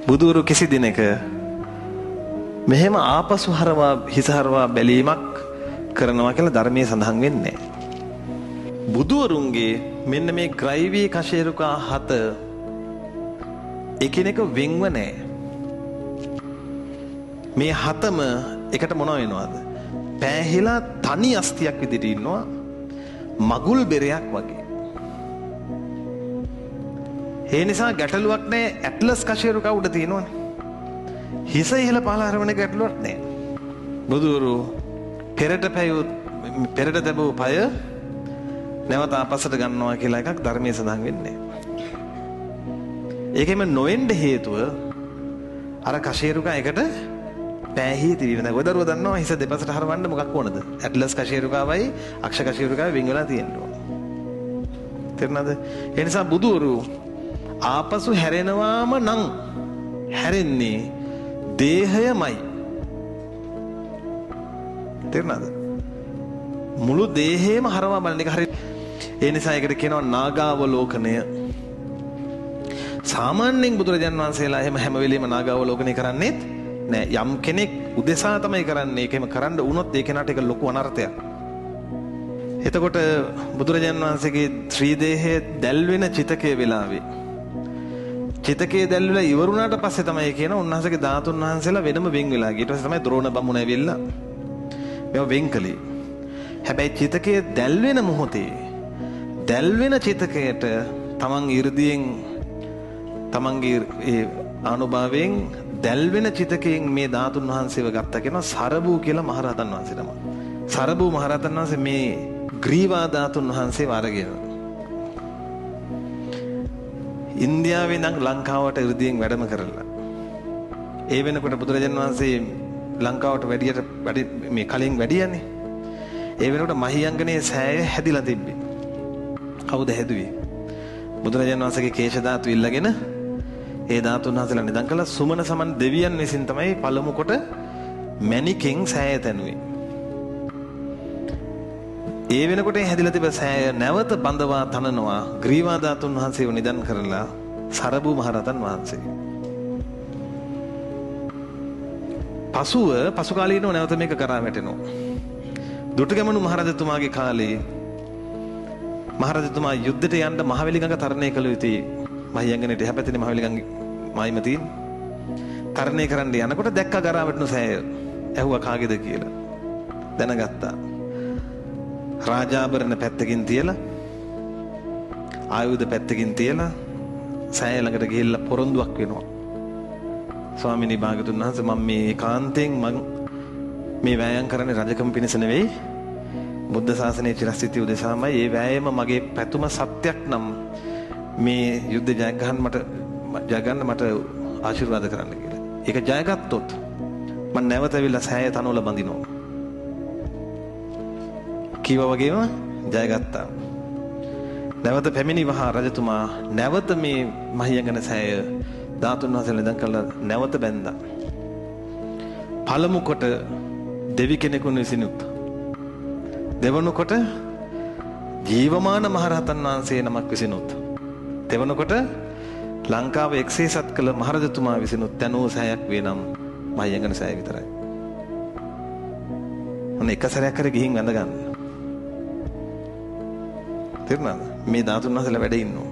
බුදුරු කිසි දිනක මෙහෙම ආපසු හරවා හිස හරවා බැලීමක් කරනවා කියලා ධර්මයේ සඳහන් වෙන්නේ නැහැ. බුදුවරුන්ගේ මෙන්න මේ ග්‍රෛවී කශේරුකා 7 එකිනෙක වෙන්ව නැහැ. මේ 7ම එකට මොනව වෙනවද? පෑහිලා තනි අස්තියක් විදිහට ඉන්නවා මගුල් බෙරයක් වගේ. ඒ නිසා ගැටලුවක් නැහැ. ඇට්ලස් කශේරුකා උඩ තියෙනවනේ. හිස ඉහළ පහළ හරවන ගැටලුවක් නැහැ. බුදුවරු පෙරට තැබූ පය නැවත ආපස්සට ගන්නවා කියලා එකක් ධර්මයේ සඳහන් වෙන්නේ. ඒකෙම නොවෙන්න හේතුව අර කශේරුකා එකට පෑහී තිබෙන. දැන් ඔයදරුව දන්නවා හිස දෙපසට හරවන්න මොකක් ඕනද? ඇට්ලස් කශේරුකාවයි අක්ෂ කශේරුකාවයි වෙන් වෙලා තියෙනවා. තේරුණාද? ඒ නිසා බුදුවරු ආපසු හැරෙනවාම නම් හැරෙන්නේ දේහයමයි. තේරුණාද? මුළු දේහේම හරවා බලන එක හරි. ඒ නිසා ඒකට කියනවා නාගාවලෝකනය. සාමාන්‍යයෙන් බුදුරජාන් වහන්සේලා එහෙම හැම වෙලෙම නාගාවලෝකනය කරන්නේත් නෑ. යම් කෙනෙක් උදෙසා තමයි කරන්නේ. ඒකෙම කරන්න වුණොත් ඒ කෙනාට ඒක ලොකු අනර්ථයක්. එතකොට බුදුරජාන් වහන්සේගේ ත්‍රි දේහයේ දැල්වෙන චිතකයේ වෙලාවේ චිතකයේ දැල්වලා ඉවරුණාට පස්සේ තමයි කියන උන්වහන්සේගේ ධාතුන් වහන්සේලා වෙනම වෙන් වෙලා ගියා. ඊට පස්සේ තමයි ද්‍රෝණ බමුණ ඇවිල්ලා මේව වෙන් කළේ. හැබැයි චිතකයේ දැල්වෙන මොහොතේ දැල්වෙන චිතකයට තමන් 이르දියෙන් තමන්ගේ ඒ අනුභවයෙන් දැල්වෙන චිතකයෙන් මේ ධාතුන් වහන්සේව ගත්තා කියනවා සරබූ කියලා මහරහතන් වහන්සේ තමයි. සරබූ මහරහතන් වහන්සේ මේ ග්‍රීවා ධාතුන් වහන්සේව අරගෙන ඉන්දියාවේ ඉඳන් ලංකාවට 이르දියෙන් වැඩම කරලා ඒ වෙනකොට බුදුරජාණන් වහන්සේ ලංකාවට වැඩි මේ කලින් වැඩියනේ. ඒ වෙනකොට මහියංගනේ සෑය හැදිලා තිබ්බේ. කවුද හැදුවේ? බුදුරජාණන් වහන්සේගේ කේශ ධාතු ඉල්ලගෙන ඒ ධාතුන් වහන්සේලා නිදන් කළා. සුමන සමන් දෙවියන් විසින් තමයි පළමු කොට මැණිකෙන් සෑය තැනුවේ. ඒ වෙනකොට හැදිලා තිබ්බ සෑය නැවත බඳවා තනනවා ග්‍රීවා ධාතුන් වහන්සේව නිදන් කරලා සරබු මහරහතන් වහන්සේ. පසු කාලීනව නැවත මේක කරා වැටෙනවා. දුටුගැමුණු මහරජතුමාගේ කාලේ මහරජතුමා යුද්ධයට යන්න මහවැලි ගඟ තරණය කළ යුතුයි. මහියංගනේට එහා පැත්තේ මහවැලි ගඟ මායිම තියෙන. තරණය කරන්න යනකොට දැක්කා කරා වැටුණු සෑය. ඇහුවා කාගේද කියලා. දැනගත්තා. රාජාභරණ පැත්තකින් තියලා ආයුධ පැත්තකින් තියලා සෑය ළඟට ගිහිල්ලා පොරොන්දුවක් වෙනවා. ස්වාමිනී භාගතුන් වහන්සේ මම මේ කාන්තෙන් මේ වෑයම් කරන්නේ රජකම පිණිස නෙවෙයි බුද්ධ ශාසනයේ චිරස්ථිතිය උදෙසාමයි. ඒ වෑයම මගේ පැතුම සත්‍යක් නම් මේ යුද්ධ ජය ගන්න මට ආශිර්වාද කරන්න කියලා. ඒක ජයගත්තොත් මම නැවත ඇවිල්ලා සෑය තනවල බඳිනවා. කීවා වගේම ජයගත්තා. නැවත පැමිණි වහා රජතුමා නැවත මේ මහියංගන සෑය ධාතුන් වහන්සේලා නිදන් කළා නැවත බැඳා. පළමු කොට දෙවි කෙනෙකුන් විසිනුත් දෙවනු කොට ජීවමාන මහරහතන් වහන්සේ නමක් විසිනුත් දෙවනු කොට ලංකාව එක්සේසත් කළ මහරජතුමා විසිනුත් තනෝ සෑයක් වේ නම් මහියංගන සෑය විතරයි. ඔන්න එක සැරයක් හරි ගිහින් වැඳ ගන්න. තේරුණාද? මේ ධාතුන් වහන්සේලා වැඩ ඉන්නවා.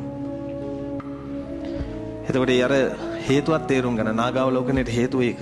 එතකොට අර හේතුවක් තේරුම් ගන්න නාගාවලෝකනයේ හේතුව ඒක.